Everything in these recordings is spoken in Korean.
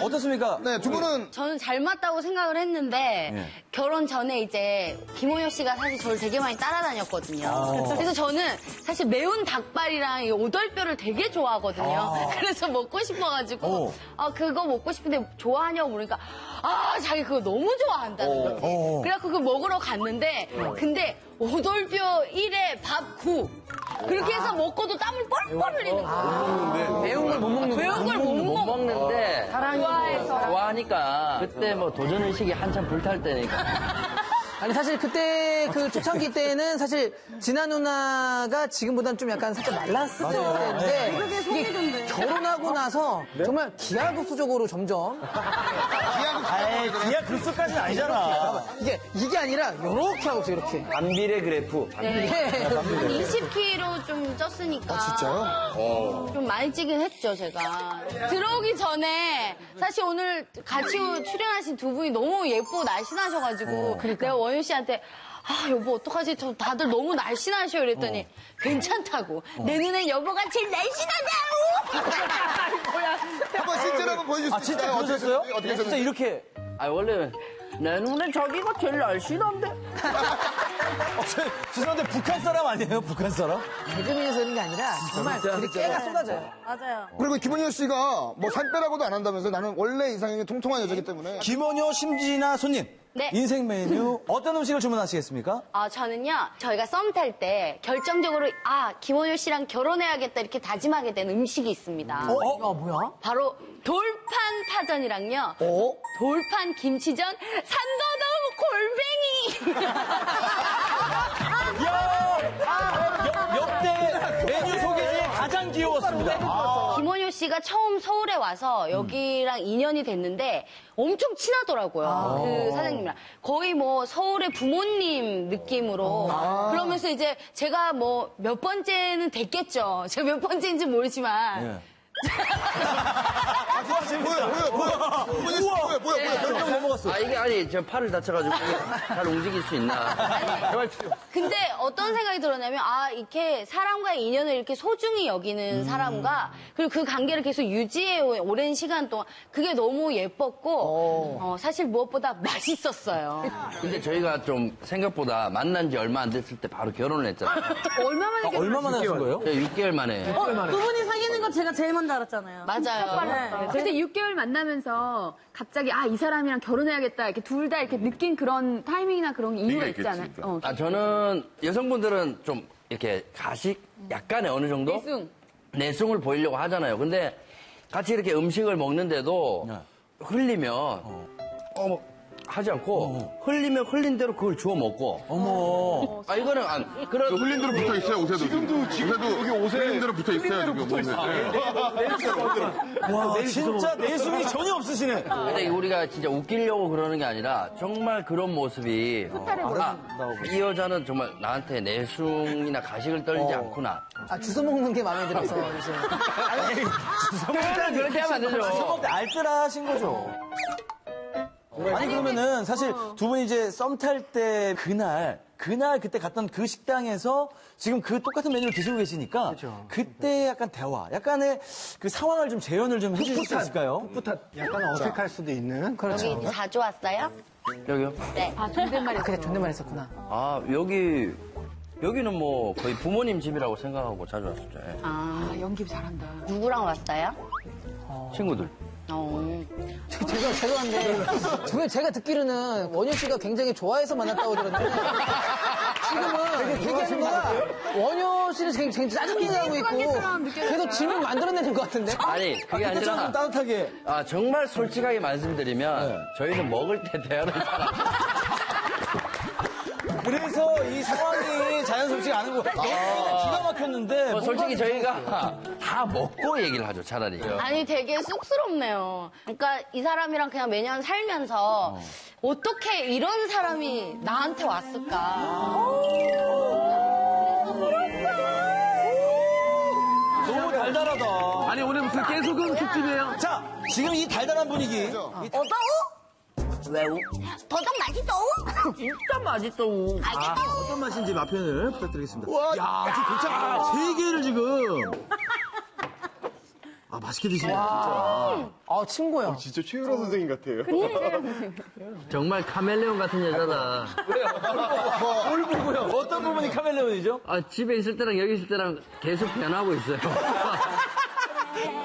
어떻습니까? 네, 두 분은 저는 잘 맞다고 생각을 했는데 예. 결혼 전에 이제 김원효 씨가 사실 저를 되게 많이 따라다녔거든요. 그래서 저는 사실 매운 닭발이랑 이 오돌뼈를 되게 좋아하거든요. 그래서 먹고 싶어가지고 그거 먹고 싶은데 좋아하냐고 물으니까 자기 그거 너무 좋아한다는 거지. 그래갖고 그거 먹으러 갔는데 근데 오돌뼈 1에 밥 9 그렇게 해서 먹고도 땀을 뻘뻘 흘리는 거예요. 매운 걸 못 먹는 매운 걸 못 먹는데 좋아해서. 좋아하니까 그때 뭐 도전 의식이 한참 불탈 때니까. 아니 사실 그때 그 초창기 때는 사실 진아 누나가 지금보다는 좀 약간 살짝 말랐을 때인데 이게 결혼하고 나서 정말 기하급수적으로 점점 기아 급수까지는 아니잖아. 이게 아니라 요렇게 하고 있어 이렇게. 반비례 그래프. 네. 한 20kg 좀 쪘으니까. 진짜요? 좀 많이 찌긴 했죠, 제가. 들어오기 전에 사실 오늘 같이 출연하신 두 분이 너무 예쁘고 날씬하셔가지고 내가 원효 씨한테 여보 어떡하지? 저 다들 너무 날씬하셔 이랬더니 괜찮다고. 내 눈엔 여보가 제일 날씬하다고. 한번 실제로 한번 보여줄 수 있어요? 진짜 그러셨어요? 어떻게 진짜 하셨는지. 이렇게. 원래 내 눈에 자기가 제일 날씬한데. 죄송한데 북한 사람 아니에요? 북한 사람? 개그맨에서 이런 게 아니라 정말 되게 깨가 쏟아져요. 맞아요. 그리고 김원효 씨가 뭐 살 빼라고도 안 한다면서 나는 원래 이상형이 통통한 여자기 때문에. 김원효, 심진아 손님. 네. 인생 메뉴 어떤 음식을 주문하시겠습니까? 저는요, 저희가 썸 탈 때 결정적으로, 김원효 씨랑 결혼해야겠다 이렇게 다짐하게 된 음식이 있습니다. 뭐야? 바로 돌판 파전이랑요. 돌판 김치전, 산더더우 골뱅이. 역대 메뉴 소개 중에 가장 귀여웠습니다. 김원효 씨가 처음 서울에 와서 여기랑 인연이 됐는데 엄청 친하더라고요. 그 사장님이랑. 거의 뭐 서울의 부모님 느낌으로. 그러면서 이제 제가 뭐 몇 번째는 됐겠죠. 제가 몇 번째인지 모르지만. 뭐야. 넘어갔어. 이게 아니 저 팔을 다쳐가지고 잘 움직일 수 있나. 근데 어떤 생각이 들었냐면 이렇게 사람과의 인연을 이렇게 소중히 여기는 사람과 그리고 그 관계를 계속 유지해 오랜 시간 동안 그게 너무 예뻤고 사실 무엇보다 맛있었어요. 근데 저희가 좀 생각보다 만난 지 얼마 안 됐을 때 바로 결혼을 했잖아요. 얼마 만에 얼마만에 하신 거예요? 6개월 만에. 두 분이 사귀는 거 제가 제일 먼저 알았잖아요. 맞아요. 근데 6개월 만나면서 갑자기 이 사람이랑 결혼해야겠다 이렇게 둘 다 이렇게 느낀 그런 타이밍이나 그런 이유가 있지 않아요? 저는 여성분들은 좀 이렇게 가식 약간의 어느 정도 내숭을 보이려고 하잖아요. 근데 같이 이렇게 음식을 먹는데도 흘리면 하지 않고 흘리면 흘린 대로 그걸 주워 먹고. 어머. 이거는 그런 흘린 대로 붙어 있어요, 옷에도. 지금도 여기 옷에 흘린 대로 붙어 있어요, 지금. 와, 진짜 내숭이 전혀 없으시네. 근데 우리가 진짜 웃기려고 그러는 게 아니라 정말 그런 모습이 이 여자는 정말 나한테 내숭이나 가식을 떨지 않구나. 주워 먹는 게 마음에 들어서 요새. 그렇게 하면 안 되죠. 알뜰하신 거죠. 아니 그러면은 사실 두 분이 이제 썸 탈 때 그날 그때 갔던 그 식당에서 지금 그 똑같은 메뉴를 드시고 계시니까 그때 약간 대화, 약간의 그 상황을 좀 재현을 좀 해주실 수 있을까요? 약간 어색할 수도 있는. 여기 자주 왔어요? 여기요? 네. 그래 존댓말 했었구나. 여기는 뭐 거의 부모님 집이라고 생각하고 자주 왔었죠. 연기 잘한다. 누구랑 왔어요? 친구들. 죄송한데 제가 듣기로는 원효 씨가 굉장히 좋아해서 만났다고 들었는데 지금은 얘기하는 거가 원효 씨를 굉장히 짜증내게 하고 있고 계속 질문 만들어내는 것 같은데? 아니 그게 그때처럼 좀 아니라 따뜻하게. 정말 솔직하게 말씀드리면 저희는 먹을 때 대화를 잘 안 해요. 그래서 이 상황이 자연스럽지 않은 거예요. 기가 막혔는데. 솔직히 저희가 다 먹고 얘기를 하죠, 차라리. 아니 되게 쑥스럽네요. 그러니까 이 사람이랑 그냥 매년 살면서 어떻게 이런 사람이 나한테 왔을까. 너무 달달하다. 아니 오늘 무슨 깨소금 특집이에요? 자, 지금 이 달달한 분위기. 왜요? 더덕 맛있어? 진짜 맛있어. 어떤 맛인지 맛편을 부탁드리겠습니다. 야, 지금 도착 3개를 지금. 아, 맛있게 드시네요, 진짜. 아, 친구야. 진짜 최유라 선생님 같아요. 정말 카멜레온 같은 여자다. 뭘 보고요? 어떤 부분이 카멜레온이죠? 아, 집에 있을 때랑 여기 있을 때랑 계속 변하고 있어요.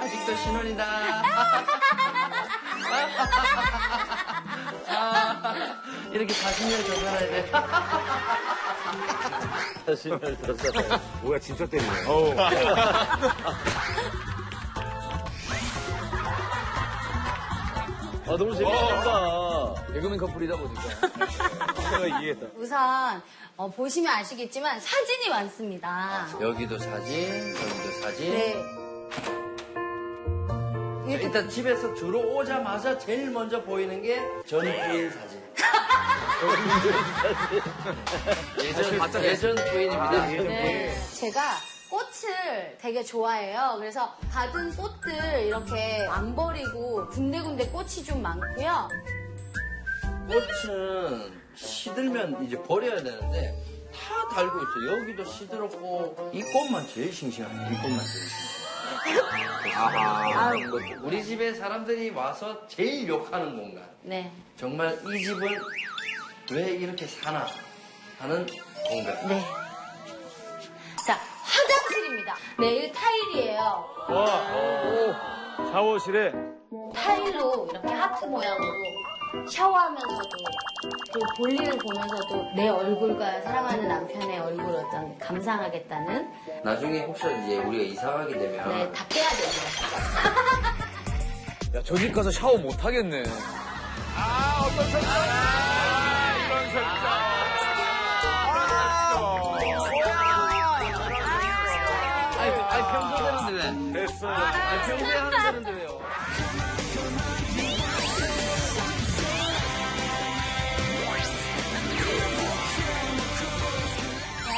아직도 신혼이다. 이렇게 40년 더 살아야 돼. 40년 더 살아요. 뭐야, 진짜 때문에. 아, 너무 재밌다. 개그맨 커플이다 보니까. 내가 이해했다. 우선 보시면 아시겠지만 사진이 많습니다. 여기도 사진, 여기도 사진. 네. 일단 집에서 들어오자마자 제일 먼저 보이는 게 전부인 사진. 예전 부인입니다. 네. 제가 꽃을 되게 좋아해요. 그래서 받은 꽃들 이렇게 안 버리고 군데군데 꽃이 좀 많고요. 꽃은 시들면 이제 버려야 되는데 다 달고 있어. 여기도 시들었고 이 꽃만 제일 싱싱하네. 이 꽃만 제일 싱싱해. 우리 집에 사람들이 와서 제일 욕하는 공간. 네. 정말 이 집은 왜 이렇게 사나 하는 공간. 네. 자, 화장실입니다. 네일 타일이에요. 샤워실에. 타일로 이렇게 하트 모양으로 샤워하면서도 그 볼일을 보면서도 내 얼굴과 사랑하는 남편의 얼굴을 어떤 감상하겠다는 나중에 혹시 이제 우리가 이사 가게 되면 네, 다 빼야 됩니다. 야, 저 집 가서 샤워 못 하겠네. 아니 평소대로인데 왜? 됐어. 아니 평소에 하는 대로인데 왜요?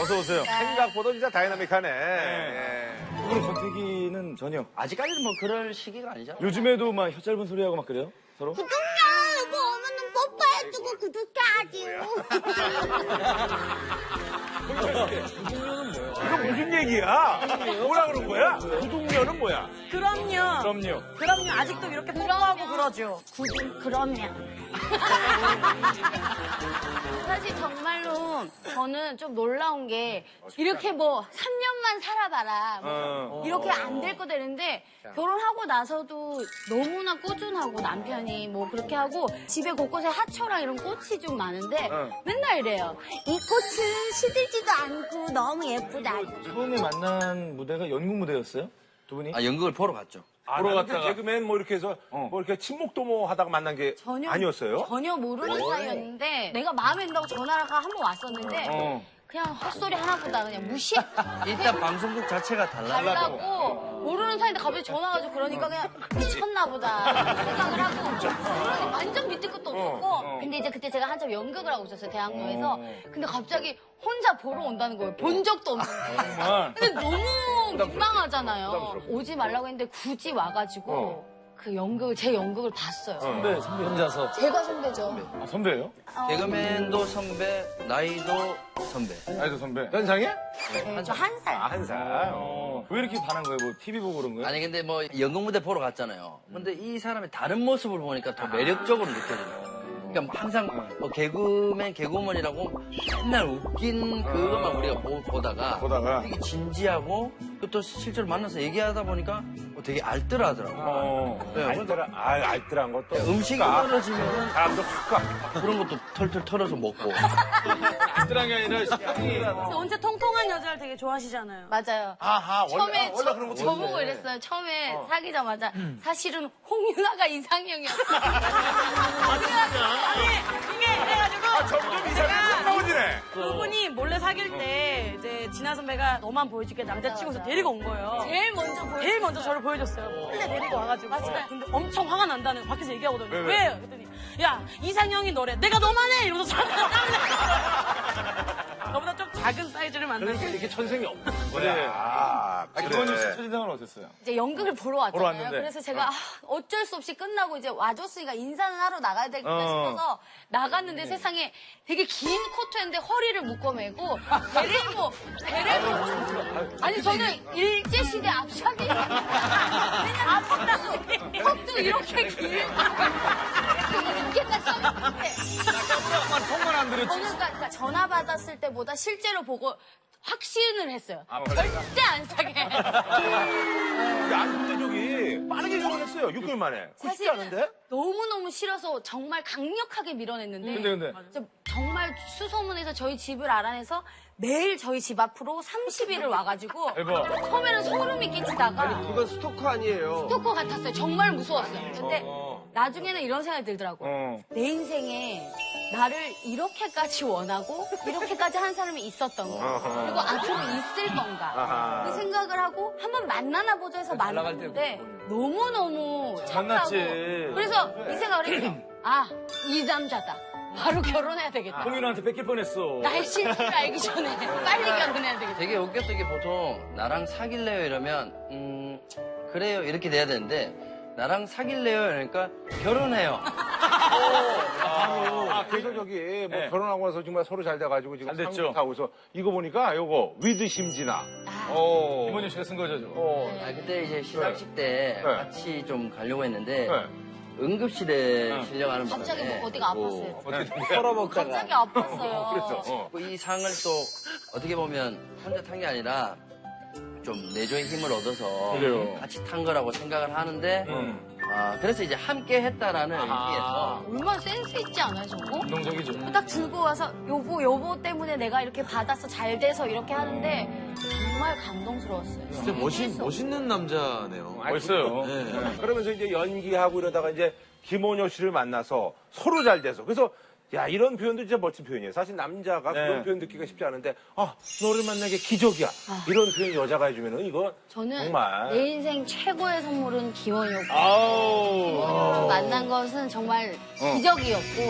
어서 오세요. 생각보다 진짜 다이나믹하네. 오늘 권태기는 전혀. 아직까지는 뭐 그럴 시기가 아니잖아. 요즘에도 막 혀 짧은 소리 하고 막 그래요? 서로? 구독자 여보 오면은 뽀뽀해주고 구독해야지요. 이거 무슨 얘기야? 뭐라 그런 거야? 구독료는 뭐야? 그럼요. 그럼요. 아직도 이렇게 뽀뽀하고 그러죠. 그럼요. 사실 정말로 저는 좀 놀라운 게 이렇게 뭐 3년만 살아봐라 뭐 이렇게 안 될 거 되는데 결혼하고 나서도 너무나 꾸준하고 남편이 뭐 그렇게 하고 집에 곳곳에 하초랑 이런 꽃이 좀 많은데 맨날 이래요. 이 꽃은 시들지도 않고 너무 예쁘다. 처음에 만난 무대가 연극 무대였어요? 두 분이? 아 연극을 보러 갔죠. 보러 갔다가 개그맨 뭐 이렇게 해서 뭐 이렇게 친목도모 하다가 만난 게 아니었어요? 전혀 모르는 사이였는데 내가 마음에 든다고 전화가 한 번 왔었는데 그냥 헛소리 하나보다 그냥 무시 일단 방송국 자체가 달라고 모르는 사이인데 갑자기 전화 가지고 그러니까 그냥 미쳤나 보다 생각을 하고 완전 밑에 것도 없었고 근데 이제 그때 제가 한참 연극을 하고 있었어요 대학로에서 근데 갑자기 혼자 보러 온다는 거예요. 본 적도 없는데 근데 너무 민망하잖아요. 오지 말라고 했는데 굳이 와가지고 그 연극을 제 연극을 봤어요. 선배 혼자서. 제가 선배죠. 아, 선배예요? 개그맨도 선배, 나이도 선배. 나이도 선배. 연상이야? 네, 저 한 살. 아, 한 살. 왜 이렇게 반한 거예요? 뭐 TV 보고 그런 거예요? 아니 근데 뭐 연극 무대 보러 갔잖아요. 근데 이 사람의 다른 모습을 보니까 더 매력적으로 느껴져요. 그러니까 항상 뭐 개그맨, 개그우먼이라고 맨날 웃긴 그것만 우리가 보다가 되게 진지하고 또 실제로 만나서 얘기하다 보니까 되게 알뜰하더라고요. 네, 알뜰한 것도. 음식이 떨어지면 사람도 확 가. 그런 것도 털털 털어서 먹고. 알뜰한 게 아니라 언제 통통한 여자를 되게 좋아하시잖아요. 맞아요. 아하, 처음에 원래 그런 거 저보고 이랬어요. 처음에 사귀자마자 사실은 홍윤아가 이상형이었어요. 아니, 이게 이래가지고. 점점 이상이 가까워지네. 두 분이 몰래 사귈 때 이제 진아 선배가 너만 보여줄게 남자친구에서 데리고 온 거예요. 제일 먼저 저를 보여줬어요. 몰래 데리고 와가지고. 맞아요. 근데 엄청 화가 난다는 거 밖에서 얘기하거든요. 왜? 왜요? 그랬더니 야 이상형이 너래. 내가 너만 해. 이러면서 저한테 땀내. 저보다 좀 작은 사이즈를 만나서 그러니까 이게 천생이 없는 거야. 김원효 씨 첫인상은 어땠어요? 이제 연극을 보러 왔잖아요. 왔는데. 그래서 제가 어쩔 수 없이 끝나고 이제 와줬으니까 인사는 하러 나가야 되겠다 싶어서 나갔는데 세상에 되게 긴 코트였는데 허리를 묶어매고 베레모 아니 저는 일제시대 앞샵이 그냥 아팠다고 턱도 이렇게 이렇게까지 써있는데 통만 안 들었지. 저는 그러니까 전화 받았을 때보다 실제로 보고 확신을 했어요. 절대 안 사게. 안 근데 저기 빠르게 결혼했어요. 6개월 만에. 쉽지 않은데? 너무너무 싫어서 정말 강력하게 밀어냈는데 근데. 진짜 정말 수소문해서 저희 집을 알아내서 매일 저희 집 앞으로 30일을 와가지고 대박. 처음에는 소름이 끼치다가 그건 스토커 아니에요. 스토커 같았어요. 정말 무서웠어요. 근데 나중에는 이런 생각이 들더라고요. 어. 내 인생에 나를 이렇게까지 원하고 이렇게까지 한 사람이 있었던 거 그리고 앞으로 있을 건가 아하. 그 생각을 하고 한번 만나나 보자 해서 만났는데 너무너무 착하고 만났지. 그래서 이 생각을 했죠. 아, 이 남자다. 바로 결혼해야 되겠다. 홍윤아한테 뺏길 뻔했어. 나의 실체를 알기 전에 빨리 결혼해야 되겠다. 되게 웃겼던 게 보통 나랑 사귈래요 이러면 그래요 이렇게 돼야 되는데 나랑 사귈래요 그러니까 결혼해요. 그래서 저기 뭐 네. 결혼하고 나서 정말 서로 잘 돼가지고 지금 잘 됐죠. 상도 타고서 이거 보니까 요거 위드 심지나. 김원효 씨가 쓴 거죠. 아, 그때 이제 시상식 때 네. 같이 좀 가려고 했는데 네. 응급실에 실려가는 바람에 갑자기 뭐 어디가 아팠어요. 털어먹다가 갑자기 아팠어요. 그랬어. 이 상을 또 어떻게 보면 혼자 탄 게 아니라 좀 내조의 힘을 얻어서 그래요. 같이 탄 거라고 생각을 하는데 그래서 이제 함께 했다라는 의미에서 얼마나 센스 있지 않아요, 저거? 운동적이죠. 딱 들고 와서 여보 때문에 내가 이렇게 받아서 잘 돼서 이렇게 하는데 정말 감동스러웠어요. 진짜 멋있는 남자네요. 멋있어요. 네. 네. 그러면서 이제 연기하고 이러다가 이제 김원효 씨를 만나서 서로 잘 돼서 그래서 야 이런 표현도 진짜 멋진 표현이에요. 사실 남자가 그런 표현 듣기가 쉽지 않은데 너를 만난 게 기적이야. 이런 표현 여자가 해주면은 이거 저는 정말 내 인생 최고의 선물은 기원이었고 아우 기원이를 만난 것은 정말 기적이었고